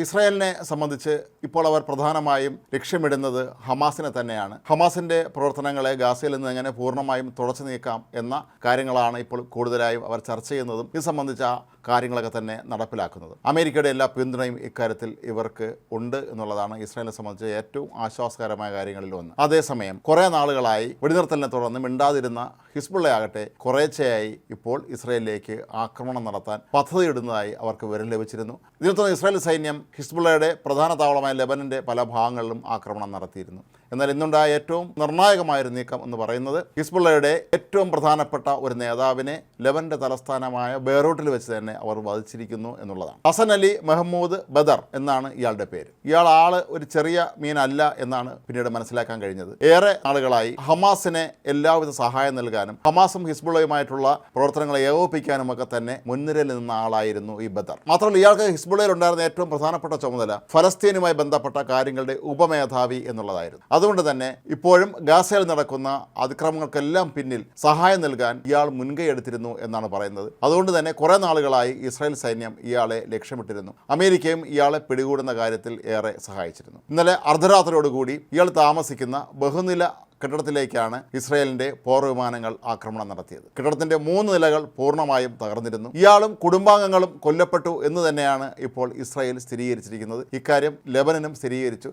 ഇസ്രായേലിനെ സംബന്ധിച്ച് ഇപ്പോൾ അവർ പ്രധാനമായും ലക്ഷ്യമിടുന്നത് ഹമാസിനെ തന്നെയാണ്. ഹമാസിൻ്റെ പ്രവർത്തനങ്ങളെ ഗാസയിൽ നിന്ന് എങ്ങനെ പൂർണ്ണമായും തുടച്ചു നീക്കാം എന്ന കാര്യങ്ങളാണ് ഇപ്പോൾ കൂടുതലായും അവർ ചർച്ച ചെയ്യുന്നതും ഇത് സംബന്ധിച്ച കാര്യങ്ങളൊക്കെ തന്നെ നടപ്പിലാക്കുന്നതും. അമേരിക്കയുടെ എല്ലാ പിന്തുണയും ഇക്കാര്യത്തിൽ ഇവർക്ക് ഉണ്ട് എന്നുള്ളതാണ് ഇസ്രായേലിനെ സംബന്ധിച്ച് ഏറ്റവും ആശ്വാസകരമായ കാര്യങ്ങളിൽ ഒന്ന്. അതേസമയം കുറേ നാളുകളായി വെടിനിർത്തലിനെ തുടർന്ന് മിണ്ടാതിരുന്ന ഹിസ്ബുള്ളയാകട്ടെ കുറേശ്ശെയായി ഇപ്പോൾ ഇസ്രായേലിലേക്ക് ആക്രമണം നടത്താൻ പദ്ധതിയിടുന്നതായി അവർക്ക് വിവരം ലഭിച്ചിരുന്നു. ഇതിനെ തുടർന്ന് ഇസ്രായേൽ സൈന്യം ഹിസ്ബുള്ളയുടെ പ്രധാന താവളമായ ലെബനൻ്റെ പല ഭാഗങ്ങളിലും ആക്രമണം നടത്തിയിരുന്നു. എന്നാൽ ഇന്നുണ്ടായ ഏറ്റവും നിർണായകമായൊരു നീക്കം എന്ന് പറയുന്നത് ഹിസ്ബുള്ളയുടെ ഏറ്റവും പ്രധാനപ്പെട്ട ഒരു നേതാവിനെ ലെബനൻ്റെ തലസ്ഥാനമായ ബെയ്റൂട്ടിൽ വെച്ച് തന്നെ അവർ വധിച്ചിരിക്കുന്നു എന്നുള്ളതാണ്. ഹസൻ അലി മെഹമ്മൂദ് ബദർ എന്നാണ് ഇയാളുടെ പേര്. ഇയാൾ ഒരു ചെറിയ മീനല്ല എന്നാണ് പിന്നീട് മനസ്സിലാക്കാൻ കഴിഞ്ഞത്. ഏറെ നാളുകളായി ഹമാസിനെ എല്ലാവിധ സഹായം നൽകാനും ഹമാസും ഹിസ്ബുള്ളയുമായിട്ടുള്ള പ്രവർത്തനങ്ങളെ ഏകോപിപ്പിക്കാനും ഒക്കെ തന്നെ മുൻനിരയിൽ നിന്ന ആളായിരുന്നു ഈ ബദർ. മാത്രമല്ല ഇയാൾക്ക് ഹിസ്ബുള്ളയിൽ ഉണ്ടായിരുന്ന ഏറ്റവും പ്രധാനപ്പെട്ട ചുമതല ഫലസ്തീനുമായി ബന്ധപ്പെട്ട കാര്യങ്ങളുടെ ഉപമേധാവി എന്നുള്ളതായിരുന്നു. അതുകൊണ്ട് തന്നെ ഇപ്പോഴും ഗാസയിൽ നടക്കുന്ന അതിക്രമങ്ങൾക്കെല്ലാം പിന്നിൽ സഹായം നൽകാൻ ഇയാൾ മുൻകൈ എടുത്തിരുന്നു എന്നാണ് പറയുന്നത്. അതുകൊണ്ട് തന്നെ കുറേ നാളുകളായി ഇസ്രായേൽ സൈന്യം ഇയാളെ ലക്ഷ്യമിട്ടിരുന്നു. അമേരിക്കയും ഇയാളെ പിടികൂടുന്ന കാര്യത്തിൽ ഏറെ സഹായിച്ചിരുന്നു. ഇന്നലെ അർദ്ധരാത്രിയോടുകൂടി ഇയാൾ താമസിക്കുന്ന ബഹുനില കെട്ടിടത്തിലേക്കാണ് ഇസ്രായേലിൻ്റെ പോർവിമാനങ്ങൾ ആക്രമണം നടത്തിയത്. കെട്ടിടത്തിൻ്റെ 3 നിലകൾ പൂർണ്ണമായും തകർന്നിരുന്നു. ഇയാളും കുടുംബാംഗങ്ങളും കൊല്ലപ്പെട്ടു എന്ന് തന്നെയാണ് ഇപ്പോൾ ഇസ്രായേൽ സ്ഥിരീകരിച്ചിരിക്കുന്നത്. ഇക്കാര്യം ലെബനനും സ്ഥിരീകരിച്ചു.